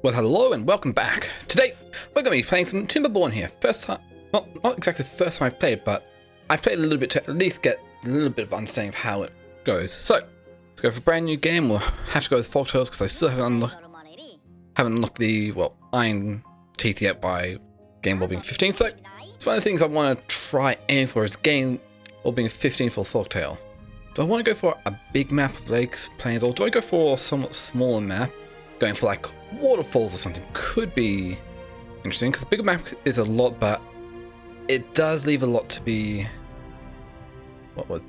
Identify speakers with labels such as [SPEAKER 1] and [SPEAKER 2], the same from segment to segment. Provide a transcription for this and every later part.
[SPEAKER 1] Well, hello and welcome back. Today, we're going to be playing some Timberborn here. First time, not exactly the first time I've played, but I've played a little bit to at least get a little bit of understanding of how it goes. So, let's go for a brand new game. We'll have to go with Folktales because I still haven't unlocked the, Iron Teeth yet by Game World being 15. So, it's one of the things I want to try aiming for is Game World being 15 for Folktale. Do I want to go for a big map of lakes, plains, or do I go for a somewhat smaller map? Going for like waterfalls or something could be interesting because the bigger map is a lot, but it does leave a lot to be. What would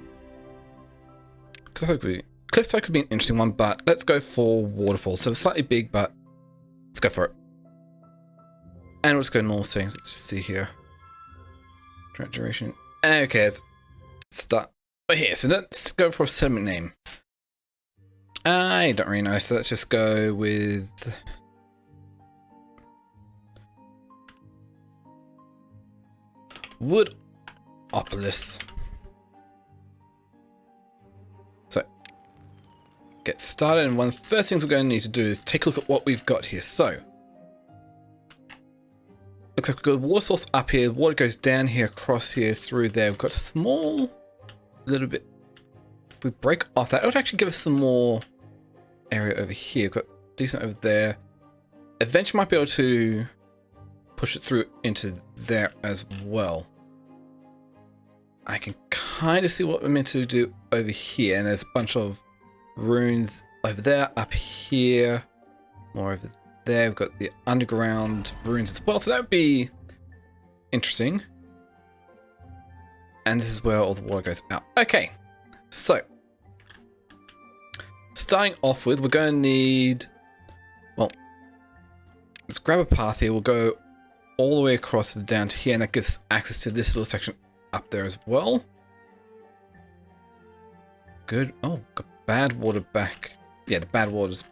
[SPEAKER 1] Cliffside could be an interesting one, but let's go for waterfalls. So slightly big, but let's go for it. And we'll just go normal settings. Let's just see here. Direct duration. Okay, let's start here. So let's go for a settlement name. I don't really know, so let's just go with Woodopolis. So, get started, and one of the first things we're going to need to do is take a look at what we've got here. So, looks like we've got a water source up here, water goes down here, across here, through there. We've got a small little bit. If we break off that, it would actually give us some more area over here. We've got decent over there. Eventually might be able to push it through into there as well. I can kind of see what we're meant to do over here, and there's a bunch of runes over there, up here, more over there. We've got the underground runes as well, so that would be interesting. And this is where all the water goes out. Okay, so starting off with, we're going to need, let's grab a path here. We'll go all the way across down to here, and that gives us access to this little section up there as well. Good. Oh, got bad water back. Yeah, the bad water's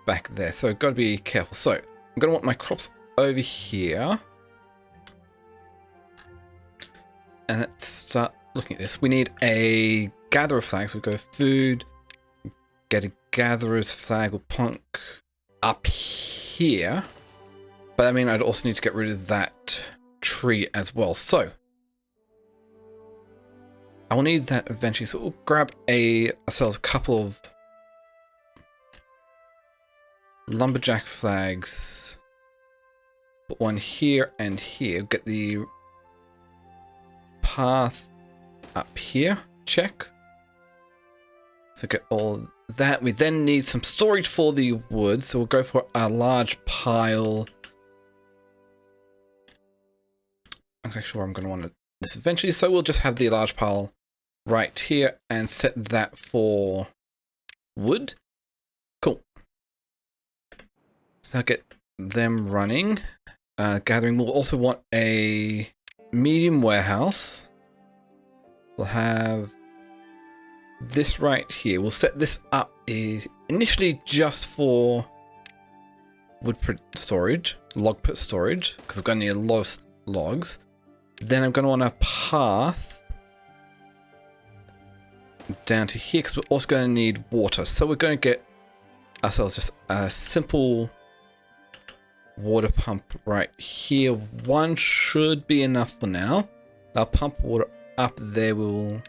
[SPEAKER 1] back there, so got to be careful. So, I'm going to want my crops over here. And let's start looking at this. We need a gatherer flag, so we go food. Get a gatherer's flag or punk up here. But I mean, I'd also need to get rid of that tree as well. So I will need that eventually. So we'll grab ourselves a couple of lumberjack flags. Put one here and here. Get the path up here. Check. So get all that. We then need some storage for the wood, so we'll go for a large pile. I'm not sure I'm going to want this eventually, so we'll just have the large pile right here and set that for wood. Cool. So I'll get them running. Gathering. We'll also want a medium warehouse. We'll have this right here. We'll set this up is initially just for wood storage, log put storage, because we're going to need a lot of logs. Then I'm going to want a path down to here because we're also going to need water. So we're going to get ourselves just a simple water pump right here. One should be enough for now. I'll pump water up there. We'll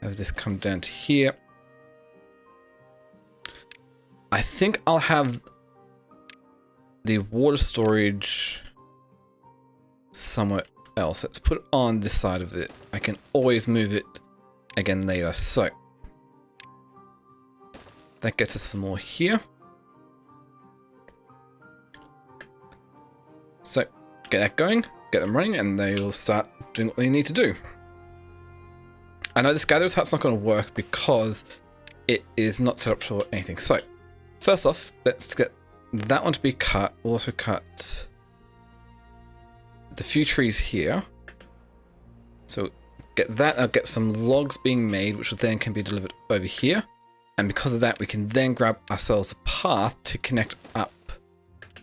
[SPEAKER 1] have this come down to here. I think I'll have the water storage somewhere else. Let's put it on this side of it. I can always move it again later. So that gets us some more here. So get that going, get them running, and they will start doing what they need to do. I know this gatherer's hut's not going to work because it is not set up for anything. So, first off, let's get that one to be cut. We'll also cut the few trees here. So, get that. I'll get some logs being made, which then can be delivered over here. And because of that, we can then grab ourselves a path to connect up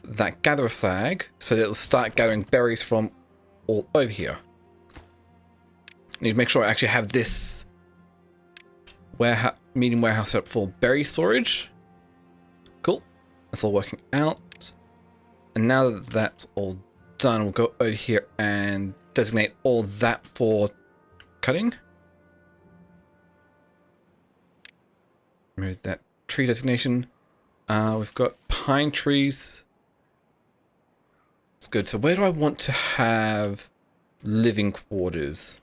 [SPEAKER 1] that gatherer flag so that it'll start gathering berries from all over here. Need to make sure I actually have this medium warehouse set up for berry storage. Cool. That's all working out. And now that that's all done, we'll go over here and designate all that for cutting. Remove that tree designation. We've got pine trees. That's good. So where do I want to have living quarters?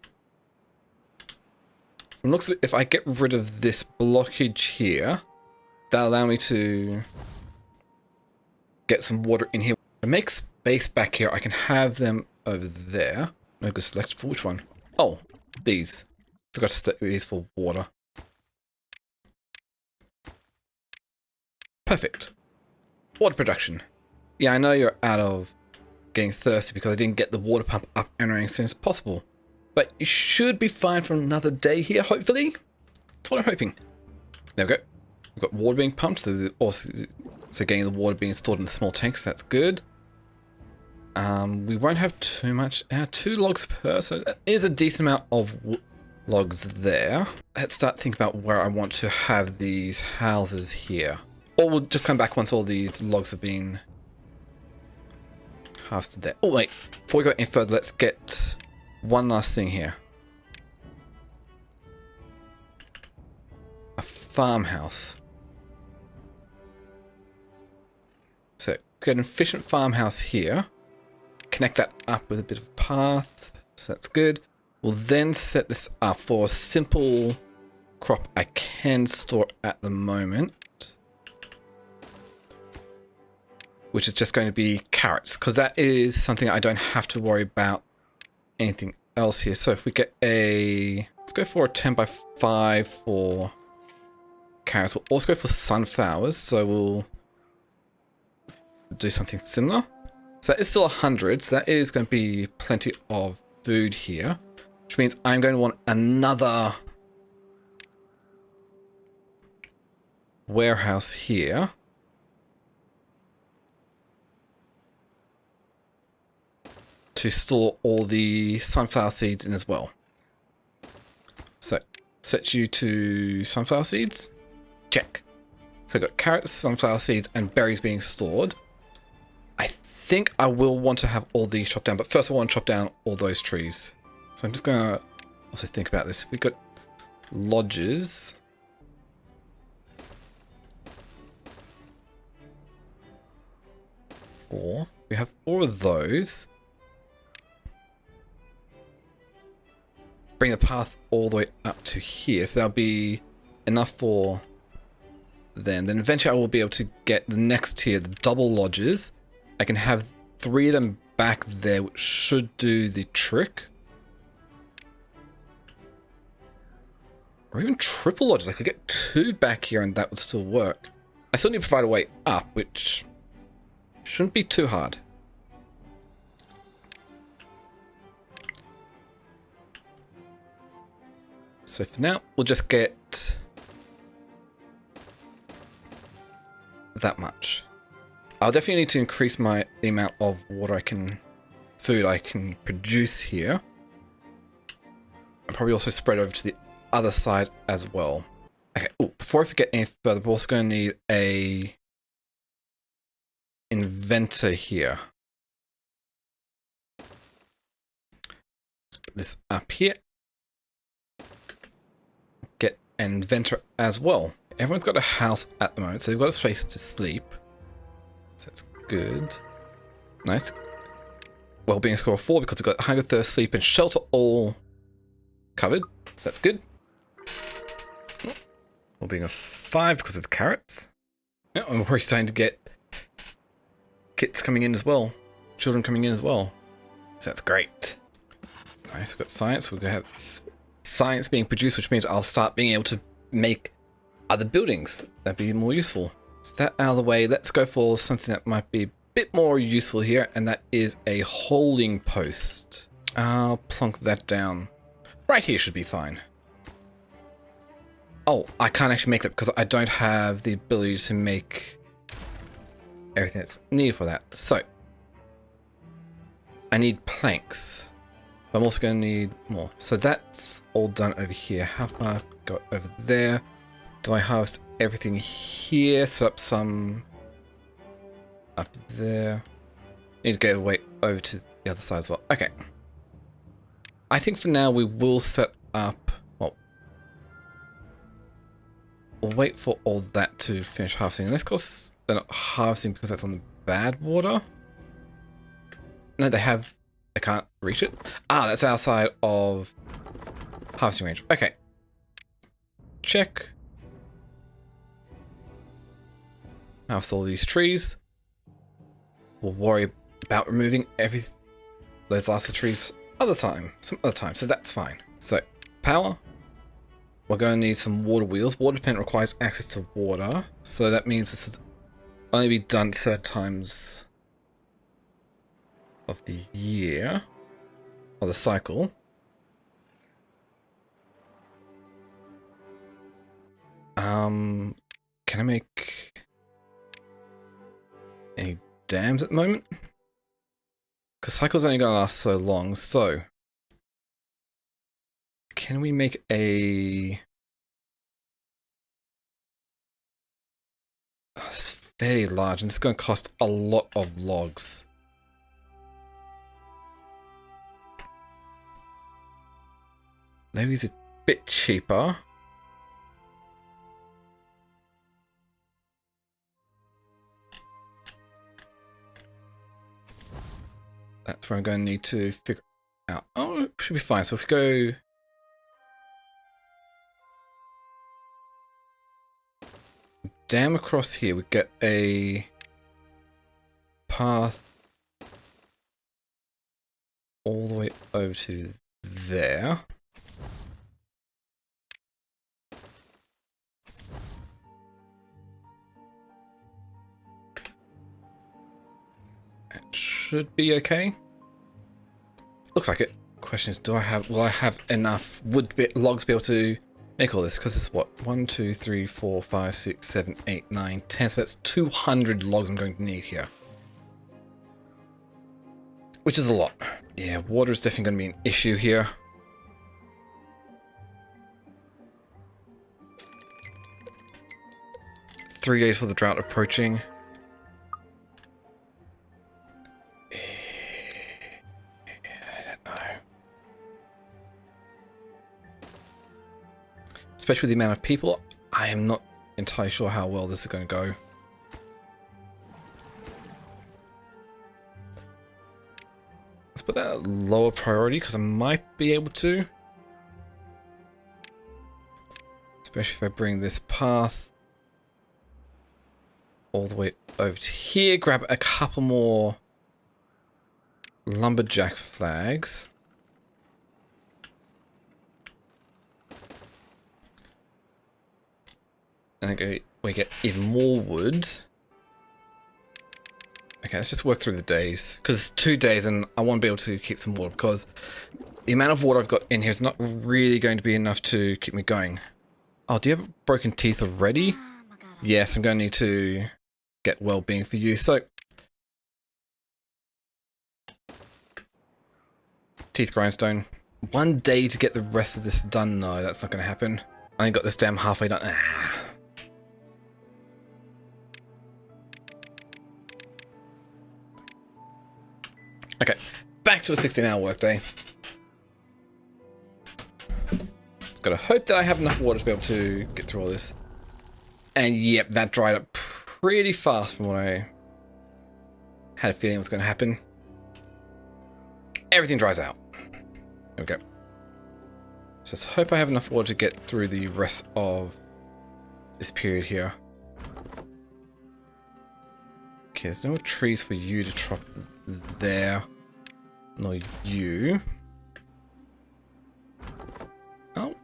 [SPEAKER 1] From looks of it, if I get rid of this blockage here, that'll allow me to get some water in here. To make space back here, I can have them over there. No good select for which one? Oh, these. Forgot to select these for water. Perfect. Water production. Yeah, I know you're out of getting thirsty because I didn't get the water pump up and running as soon as possible. But you should be fine for another day here, hopefully. That's what I'm hoping. There we go. We've got water being pumped, so getting the water being stored in the small tanks, that's good. We won't have too much. 2 logs per, so that is a decent amount of logs there. Let's start thinking about where I want to have these houses here. Or we'll just come back once all these logs have been harvested there. Oh wait, before we go any further, let's get one last thing here. A farmhouse. So get an efficient farmhouse here. Connect that up with a bit of a path. So that's good. We'll then set this up for a simple crop I can store at the moment, which is just going to be carrots, because that is something I don't have to worry about anything else here. So if we get let's go for a 10 by 5 for carrots. We'll also go for sunflowers, so we'll do something similar. So that is still 100, so that is going to be plenty of food here, which means I'm going to want another warehouse here. To store all the sunflower seeds in as well. So set you to sunflower seeds. Check. So I've got carrots, sunflower seeds, and berries being stored. I think I will want to have all these chopped down, but first I want to chop down all those trees. So I'm just going to also think about this. If we've got lodges, we have 4 of those. Bring the path all the way up to here, so that'll be enough for them. Then eventually I will be able to get the next tier, the double lodges. I can have 3 of them back there, which should do the trick. Or even triple lodges. I could get 2 back here and that would still work. I still need to provide a way up, which shouldn't be too hard. So for now, we'll just get that much. I'll definitely need to increase the amount of food I can produce here. And probably also spread over to the other side as well. Okay, before I forget any further, we're also going to need a inventor here. Let's put this up here. Get an inventor as well. Everyone's got a house at the moment, so they've got a space to sleep. So that's good. Nice. Well-being score of 4 because we've got hunger, thirst, sleep, and shelter all covered. So that's good. Well-being of 5 because of the carrots. Yeah, I'm already starting to get kids coming in as well. Children coming in as well. So that's great. Nice, we've got science. We're going to have science being produced, which means I'll start being able to make other buildings. That'd be more useful. So that out of the way, let's go for something that might be a bit more useful here, and that is a holding post. I'll plonk that down. Right here should be fine. Oh, I can't actually make that because I don't have the ability to make everything that's needed for that. So, I need planks. I'm also going to need more. So that's all done over here. How far? Go over there. Do I harvest everything here? Set up some up there. Need to get away over to the other side as well. Okay. I think for now we will set up... Well, we'll wait for all that to finish harvesting. Unless, of course, they're not harvesting because that's on the bad water. No, they have... They can't reach it. Ah, that's outside of harvesting range. Okay. Check. Harvest all these trees. We'll worry about removing those last trees some other time, so that's fine. So, power. We're going to need some water wheels. Water dependent requires access to water, so that means this will only be done certain times of the year, or the cycle. Can I make any dams at the moment? Because cycle's only going to last so long, so... Can we make a... Oh, it's very large, and it's going to cost a lot of logs. Maybe it's a bit cheaper. That's where I'm going to need to figure out. Oh, it should be fine. So if we go... Dam across here, we get a path all the way over to there. That should be okay. Looks like it. Question is, will I have enough logs to be able to make all this? Because it's what? 1, 2, 3, 4, 5, 6, 7, 8, 9, 10. So that's 200 logs I'm going to need here. Which is a lot. Yeah, water is definitely going to be an issue here. Three days for the drought approaching. Especially with the amount of people, I am not entirely sure how well this is going to go. Let's put that at lower priority because I might be able to. Especially if I bring this path all the way over to here, grab a couple more lumberjack flags. And we get even more wood. Okay, let's just work through the days. Because it's 2 days and I want to be able to keep some water. Because the amount of water I've got in here is not really going to be enough to keep me going. Oh, do you have broken teeth already? Yes, I'm going to need to get well-being for you. So, teeth grindstone. 1 day to get the rest of this done. No, that's not going to happen. I only got this dam halfway done. Ah. Okay, back to a 16-hour workday. Just gotta hope that I have enough water to be able to get through all this. And yep, that dried up pretty fast from what I had a feeling was going to happen. Everything dries out. There we go. Just hope I have enough water to get through the rest of this period here. Okay, there's no trees for you to chop there. No, you. Oh,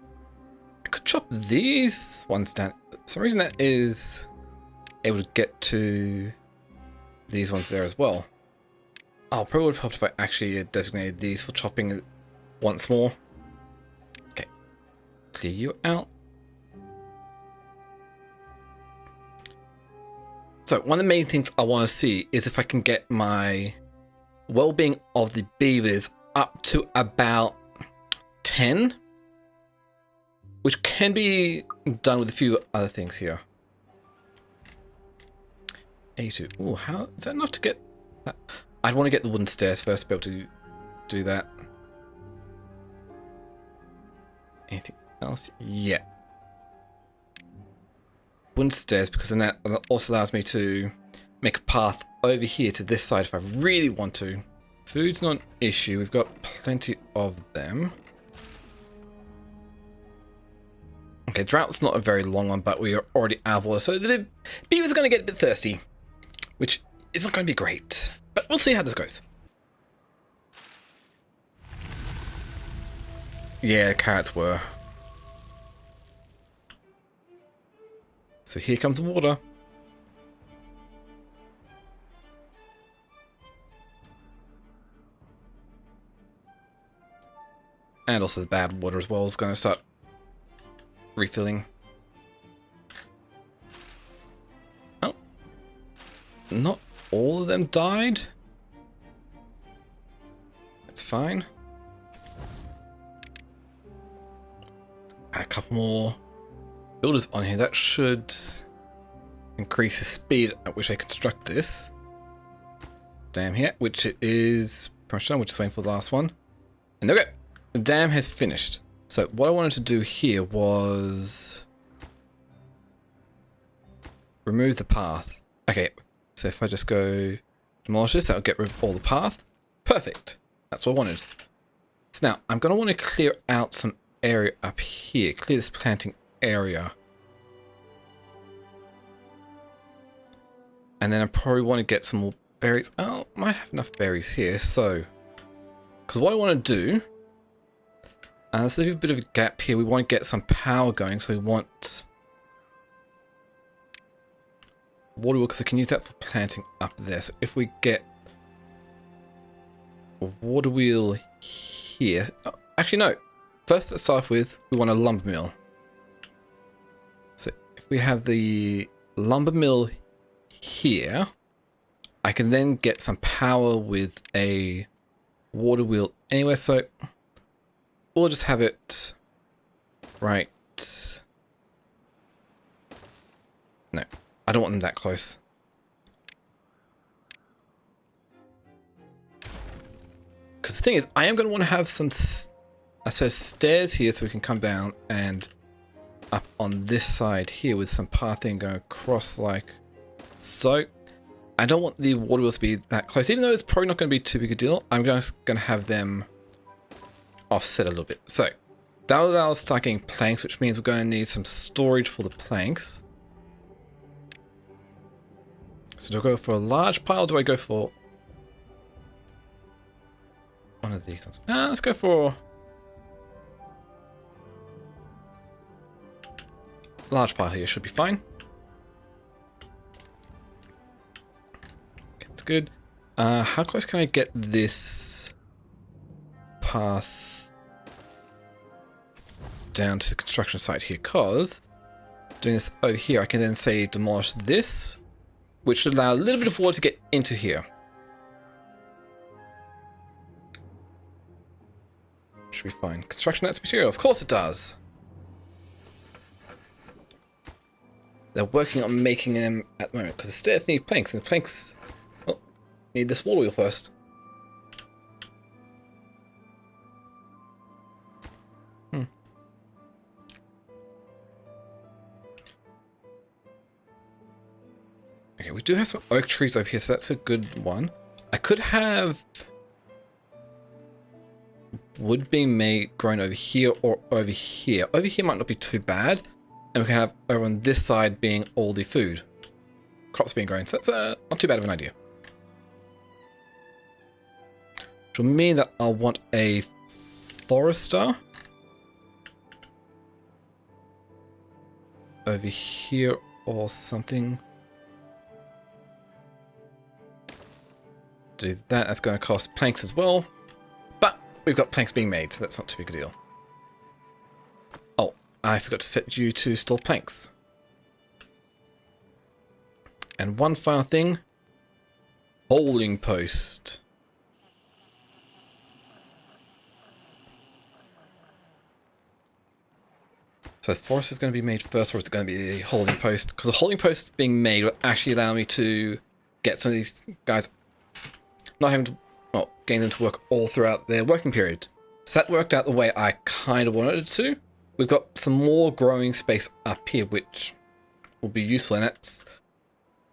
[SPEAKER 1] I could chop these ones down. For some reason that is able to get to these ones there as well. Oh, probably would have helped if I actually designated these for chopping once more. Okay, clear you out. So one of the main things I want to see is if I can get my well-being of the beavers up to about 10, which can be done with a few other things here. 82. Ooh, how is that enough to get that? I'd want to get the wooden stairs first to be able to do that. Anything else? Yeah. Wooden stairs, because then that also allows me to make a path over here to this side if I really want to. Food's not an issue. We've got plenty of them. Okay, drought's not a very long one, but we are already out of water, so the beavers are going to get a bit thirsty, which isn't going to be great. But we'll see how this goes. Yeah, carrots were. So here comes the water. And also the bad water as well is going to start refilling. Oh. Not all of them died. That's fine. Add a couple more builders on here. That should increase the speed at which I construct this. Dam here, which it is pretty much done. We're just waiting for the last one. And there we go. The dam has finished. So what I wanted to do here was remove the path. Okay, so if I just go demolish this, that'll get rid of all the path. Perfect. That's what I wanted. So now I'm going to want to clear out some area up here. Clear this planting area. And then I probably want to get some more berries. Oh, I might have enough berries here. So, because what I want to do, let's leave a bit of a gap here. We want to get some power going, so we want water wheel, because I can use that for planting up there. So if we get a water wheel here, oh, actually no. First, let's start off with, we want a lumber mill. So if we have the lumber mill here, I can then get some power with a water wheel anywhere. So we'll just have it right. No, I don't want them that close. Because the thing is, I am going to want to have some stairs here so we can come down and up on this side here with some pathing going across like so. I don't want the water wheels to be that close, even though it's probably not going to be too big a deal. I'm just going to have them offset a little bit. So that will allow us to start getting planks, which means we're going to need some storage for the planks. So do I go for a large pile? Or do I go for one of these ones? Let's go for large pile here. Should be fine. Okay, that's good. How close can I get this path down to the construction site here? Because doing this over here, I can then say demolish this, which should allow a little bit of water to get into here. Should be fine. Construction nets material, of course it does. They're working on making them at the moment because the stairs need planks, and the planks need this water wheel first. Okay, we do have some oak trees over here, so that's a good one. I could have wood being made grown over here or over here. Over here might not be too bad. And we can have over on this side being all the food. Crops being grown. So that's not too bad of an idea. Which will mean that I'll want a forester over here or something. Do that. That's going to cost planks as well. But we've got planks being made, so that's not too big a deal. Oh, I forgot to set you to store planks. And one final thing. Holding post. So the forest is going to be made first, or it's going to be the holding post. Because the holding post being made will actually allow me to get some of these guys not having to, well, getting them to work all throughout their working period. So that worked out the way I kind of wanted it to. We've got some more growing space up here, which will be useful, and that's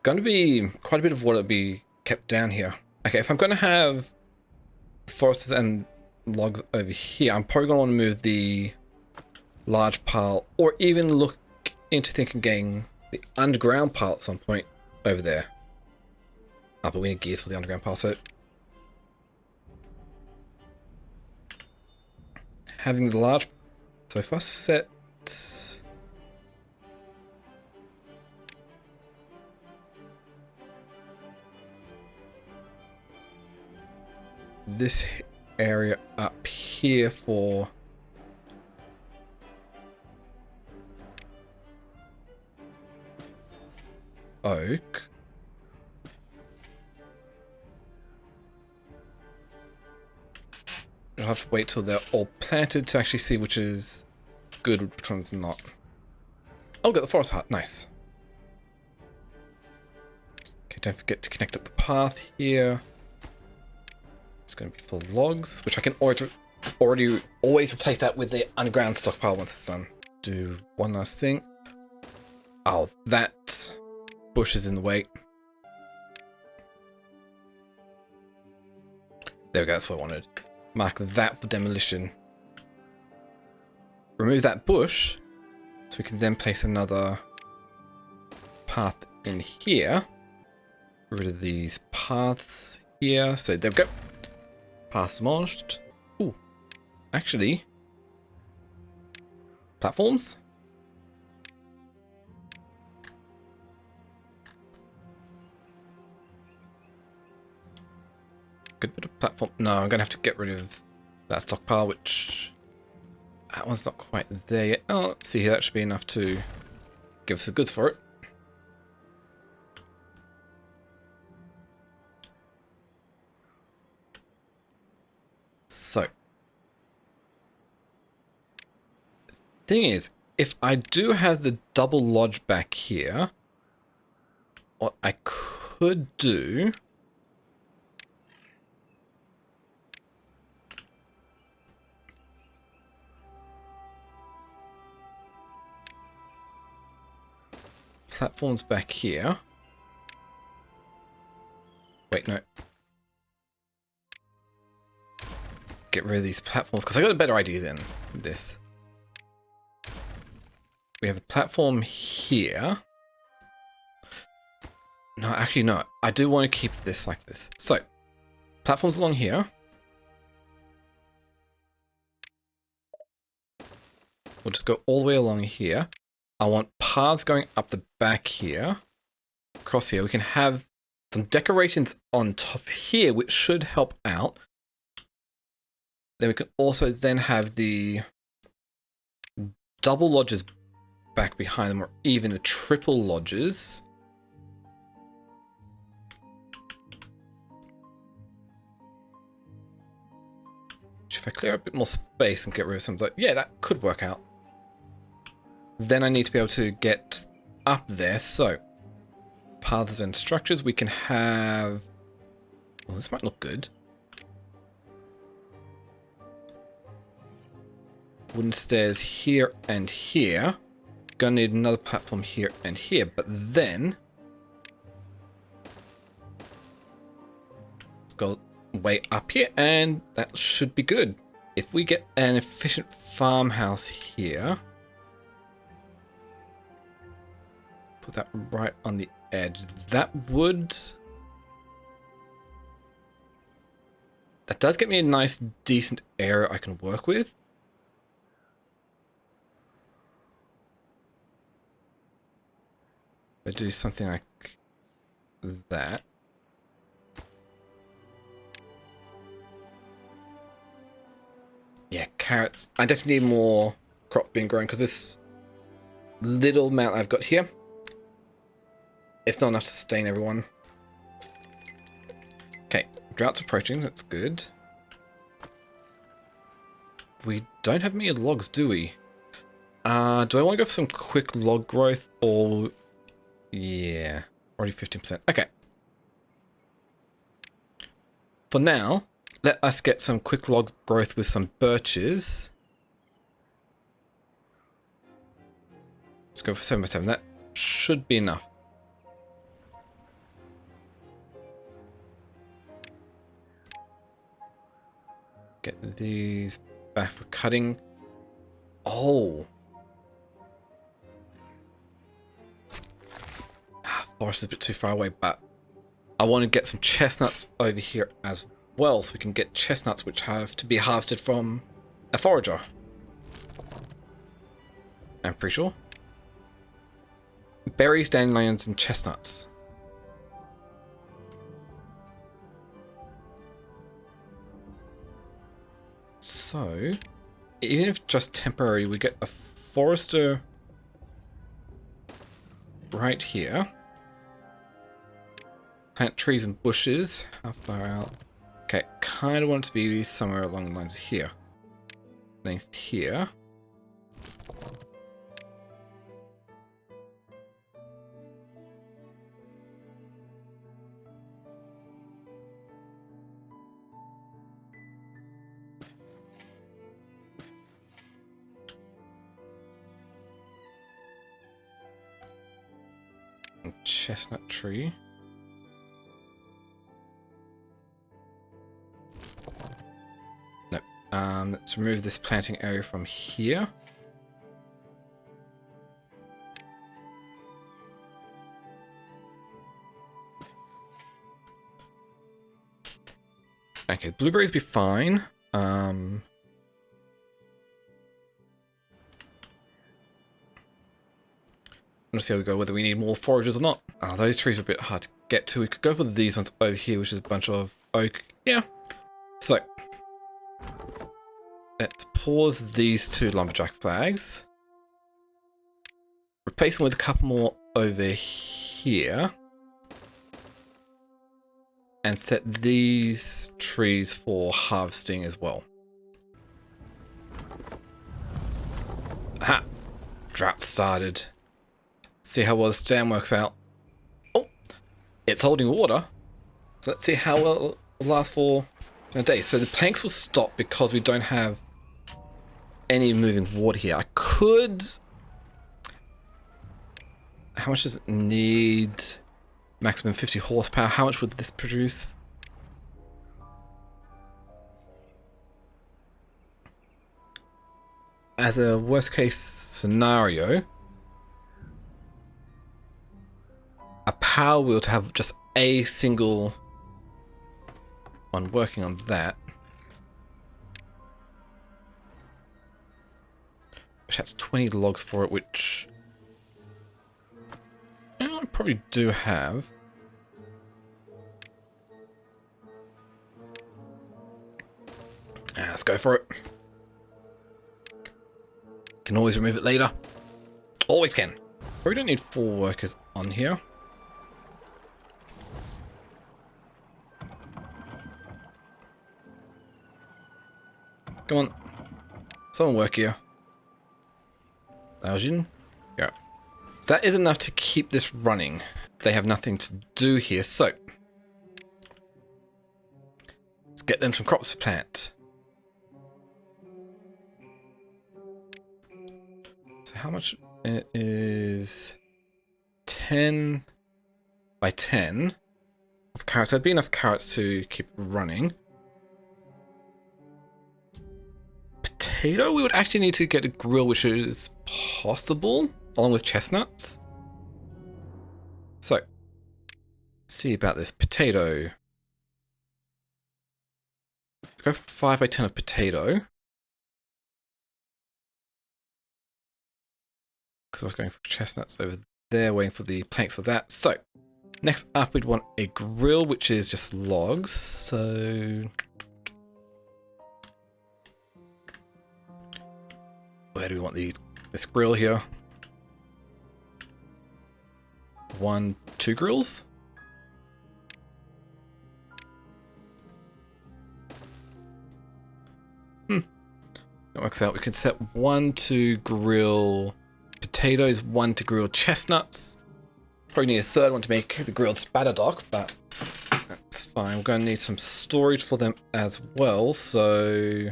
[SPEAKER 1] going to be quite a bit of what will be kept down here. Okay, if I'm going to have forests and logs over here, I'm probably going to want to move the large pile, or even look into thinking getting the underground pile at some point over there. Oh, but we need gears for the underground pile, so having the large, so if I set this area up here for oak, I'll have to wait till they're all planted to actually see which is good, which one's not. Oh, got the forest hut, nice. Okay, don't forget to connect up the path here. It's going to be for logs, which I can already always replace that with the underground stockpile once it's done. Do one last thing. Oh, that bush is in the way. There we go, that's what I wanted. Mark that for demolition. Remove that bush, so we can then place another path in here. Get rid of these paths here. So there we go. Paths demolished. Ooh, actually, platforms. Good bit of platform. No, I'm gonna have to get rid of that stockpile, which that one's not quite there yet. Oh, let's see here. That should be enough to give us the goods for it. So, thing is, if I do have the double lodge back here, what I could do platforms back here. Wait, no. Get rid of these platforms, because I got a better idea than this. We have a platform here. No, actually no. I do want to keep this like this. So, platforms along here. We'll just go all the way along here. I want paths going up the back here. Across here. We can have some decorations on top here, which should help out. Then we can also then have the double lodges back behind them, or even the triple lodges. If I clear up a bit more space and get rid of some, like, yeah, that could work out. Then I need to be able to get up there. So, paths and structures, we can have. Well, this might look good. Wooden stairs here and here. Gonna need another platform here and here, but then let's go way up here, and that should be good. If we get an efficient farmhouse here, put that right on the edge, that does get me a nice decent area I can work with. I do something like that. Yeah, carrots. I definitely need more crop being grown, because this little amount I've got here, it's not enough to sustain everyone. Okay, drought's approaching, that's good. We don't have many logs, do we? Do I want to go for some quick log growth, or... Yeah, already 15%. Okay. For now, let us get some quick log growth with some birches. Let's go for 7x7. That should be enough. Get these back for cutting. Oh. Forest is a bit too far away, but I want to get some chestnuts over here as well, so we can get chestnuts which have to be harvested from a forager. I'm pretty sure. Berries, dandelions, and chestnuts. So, even if just temporary, we get a forester right here. Plant trees and bushes. How far out? Okay, kind of want it to be somewhere along the lines here. Length here. And chestnut tree. Let's remove this planting area from here. Okay, blueberries be fine. Let's see how we go, whether we need more foragers or not. Those trees are a bit hard to get to. We could go for these ones over here, which is a bunch of oak. Yeah. So, let's pause these two lumberjack flags. Replace them with a couple more over here. And set these trees for harvesting as well. Aha! Drought started. See how well this dam works out. Oh! It's holding water. So let's see how well it'll last for a day. So the planks will stop because we don't have any moving water here. I could... How much does it need? Maximum 50 horsepower. How much would this produce? As a worst case scenario, a power wheel to have just a single one working on that. Which has 20 logs for it, which I probably do have. Let's go for it. Can always remove it later. Always can. But we don't need 4 workers on here. Come on. Someone work here. Laojin. Yeah. So that is enough to keep this running. They have nothing to do here, so let's get them some crops to plant. So how much it is? 10 by 10 of carrots. That'd be enough carrots to keep running. Potato, we would actually need to get a grill, which is possible, along with chestnuts. So, let's see about this potato. Let's go for 5 by 10 of potato. Because I was going for chestnuts over there, waiting for the planks for that. So, next up we'd want a grill, which is just logs. So, where do we want this grill here? 1, 2 grills? That works out. We can set 1 to grill potatoes, 1 to grill chestnuts. Probably need a third one to make the grilled spatterdock, but that's fine. We're going to need some storage for them as well, so...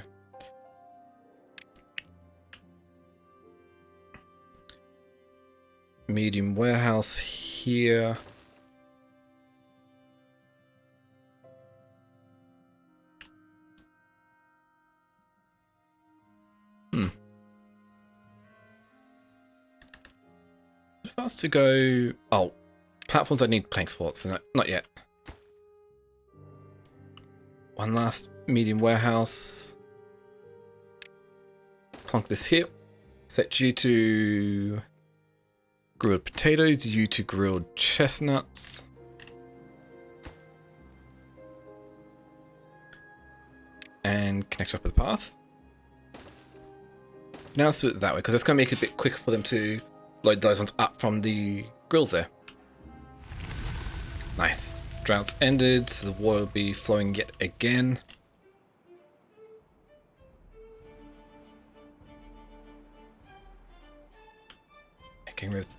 [SPEAKER 1] medium warehouse here. If I was to go... oh, platforms I need planks for, so not yet. One last medium warehouse. Plonk this here. Set you to grilled potatoes, you to grilled chestnuts. And connect up with the path. Now let's do it that way, because it's going to make it a bit quicker for them to load those ones up from the grills there. Nice. Drought's ended, so the water will be flowing yet again. Getting rid of...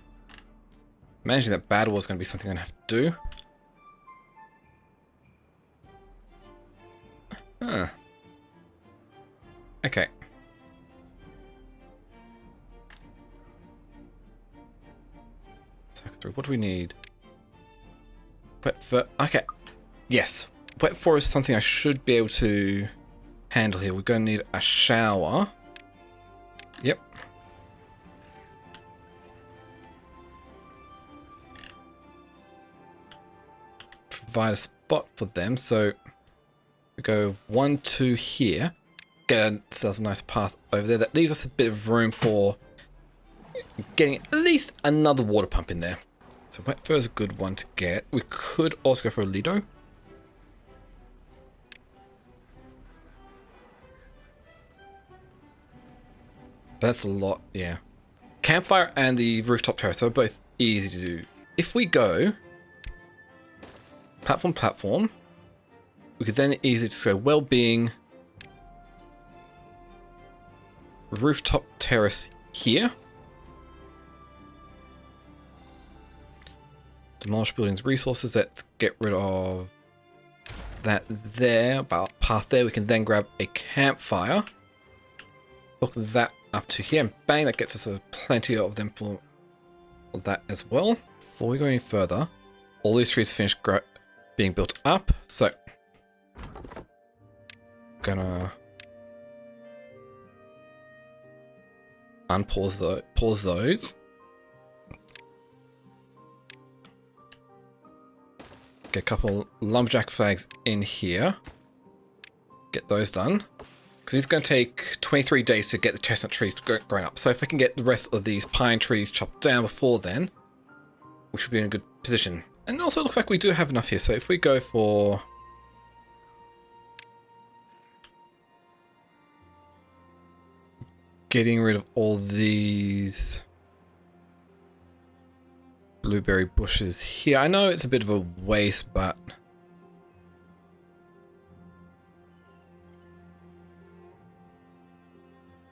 [SPEAKER 1] managing that bad water is going to be something I'm going to have to do. Huh. Okay. What do we need? Wet fur. Okay. Yes. Wet fur is something I should be able to handle here. We're going to need a shower. Yep. Provide a spot for them. So we go 1, 2 here. Get ourselves a nice path over there. That leaves us a bit of room for getting at least another water pump in there. So wet fur is a good one to get. We could also go for a Lido. That's a lot, yeah. Campfire and the rooftop terrace are both easy to do. If we go platform, we could then easily just go well-being, rooftop terrace here. Demolish buildings resources. Let's get rid of that there. About path there. We can then grab a campfire. Hook that up to here. And bang, that gets us plenty of them for that as well. Before we go any further, all these trees finished being built up. So, gonna unpause pause those. Get a couple lumberjack flags in here. Get those done. Because it's going to take 23 days to get the chestnut trees grown up. So if I can get the rest of these pine trees chopped down before then, we should be in a good position. And also it looks like we do have enough here. So if we go for... getting rid of all these blueberry bushes here. I know it's a bit of a waste, but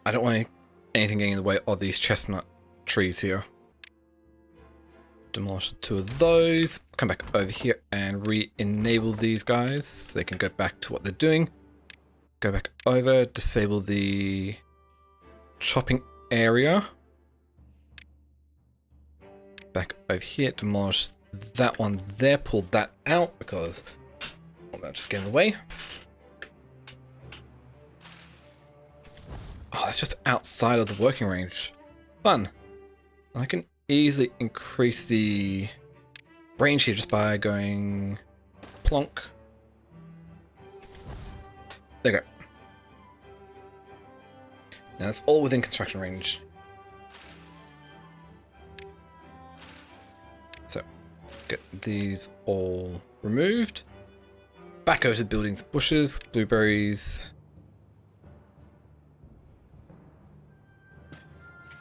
[SPEAKER 1] I don't want anything getting in the way of these chestnut trees here. Demolish 2 of those. Come back over here and re-enable these guys so they can go back to what they're doing. Go back over, disable the chopping area. Back over here, demolish that one there, pull that out because that'll just get in the way. Oh, that's just outside of the working range. Fun. I can easily increase the range here just by going plonk. There you go. Now it's all within construction range. So, get these all removed. Back over to buildings, bushes, blueberries.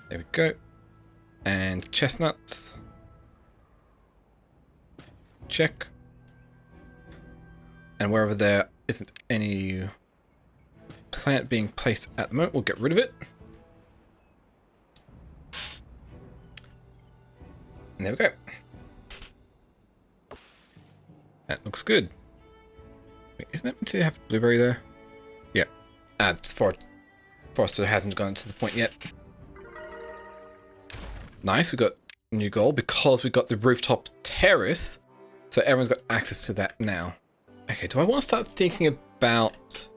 [SPEAKER 1] There we go. And chestnuts. Check. And wherever there isn't any plant being placed at the moment, we'll get rid of it. And there we go. That looks good. Wait, isn't it meant to have blueberry there? Yeah. It's Forester hasn't gone to the point yet. Nice, we got a new goal because we got the rooftop terrace. So everyone's got access to that now. Okay, do I want to start thinking about,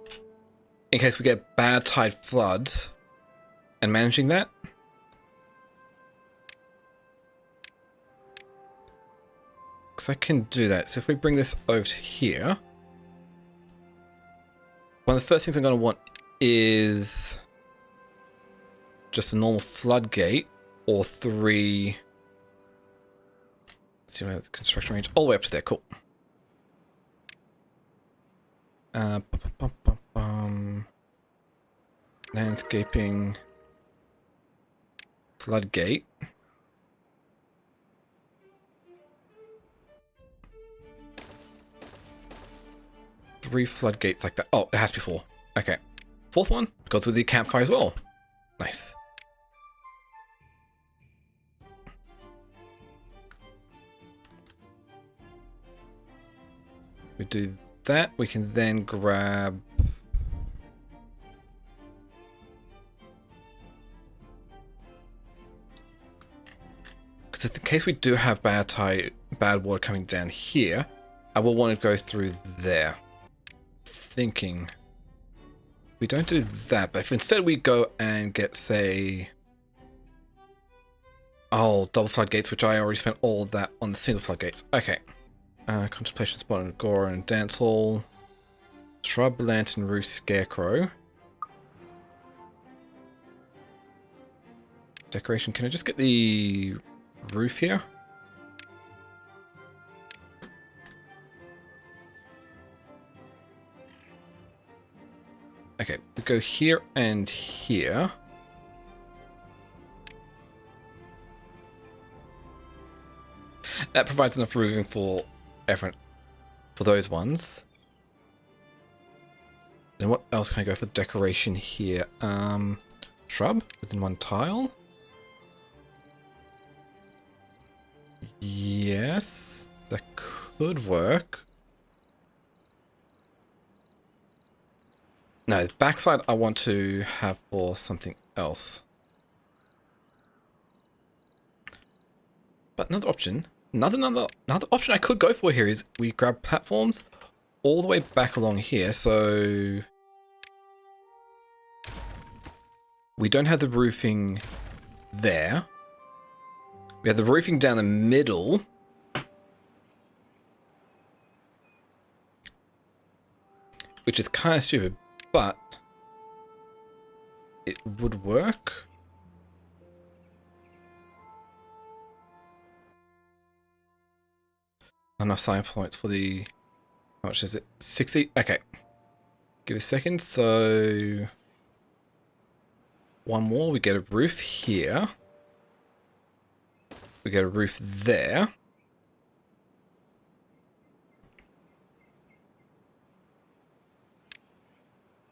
[SPEAKER 1] in case we get bad tide flood, and managing that? Because I can do that. So if we bring this over to here, one of the first things I'm going to want is just a normal floodgate or 3. Let's see where the construction range, all the way up to there. Cool. Landscaping, floodgate. Three floodgates like that. Oh, it has to be 4. Okay. 4th one goes with the campfire as well. Nice. We do that. We can then grab... Because in case we do have bad water coming down here, I will want to go through there. Thinking we don't do that, but if instead we go and get, say, double floodgates, which I already spent all of that on the single floodgates. Okay. Contemplation spot and agora and dance hall, shrub, lantern, roof, scarecrow, decoration. Can I just get the roof here? Okay, we go here and here. That provides enough roofing for everyone, for those ones. Then what else can I go for decoration here? Shrub within 1 tile. Yes, that could work. No, the backside I want to have for something else. But another option, another option I could go for here is we grab platforms all the way back along here, so we don't have the roofing there. We have the roofing down the middle. Which is kind of stupid, but it would work. Enough sign points for the... How much is it? 60? Okay. Give it a second. So... One more. We get a roof here. We get a roof there.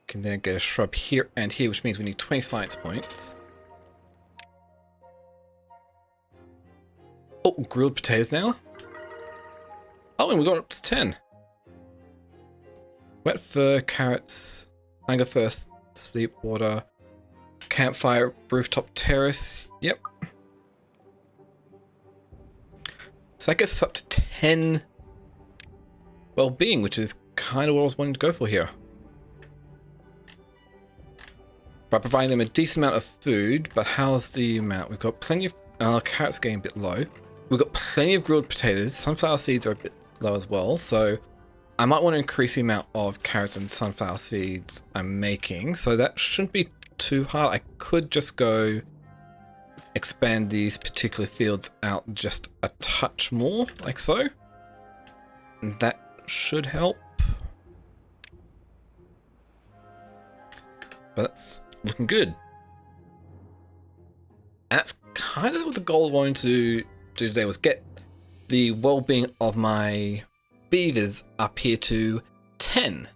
[SPEAKER 1] Can then get a shrub here and here, which means we need 20 science points. Oh, grilled potatoes now. Oh, and we got up to 10. Wet fur, carrots, anger first, sleep, water, campfire, rooftop terrace. Yep. So that gets us up to 10 well-being, which is kind of what I was wanting to go for here. By providing them a decent amount of food, but how's the amount? We've got plenty of... carrots getting a bit low. We've got plenty of grilled potatoes. Sunflower seeds are a bit low as well, so I might want to increase the amount of carrots and sunflower seeds I'm making, so that shouldn't be too hard. I could just go expand these particular fields out just a touch more, like so. And that should help. But that's looking good. That's kind of what the goal I wanted to do today, was get the well-being of my beavers up here to 10. Because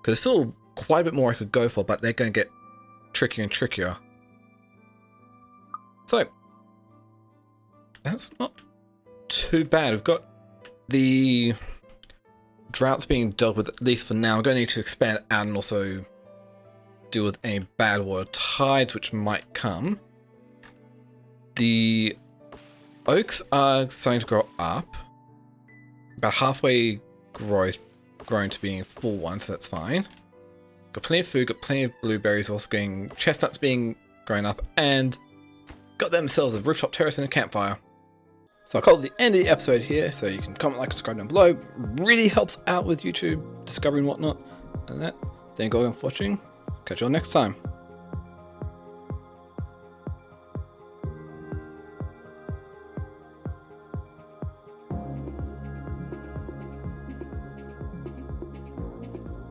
[SPEAKER 1] there's still quite a bit more I could go for, but they're going to get trickier and trickier. So, that's not too bad. We've got the drought's being dealt with, at least for now. I'm going to need to expand it out and also deal with any bad water tides which might come. The oaks are starting to grow up. About halfway grown to being full ones, so that's fine. Got plenty of food, got plenty of blueberries, also getting chestnuts being grown up, and got themselves a rooftop terrace and a campfire. So I'll call it the end of the episode here, so you can comment, like, subscribe down below. Really helps out with YouTube discovery and whatnot. And that. Thank you all for watching. Catch you all next time.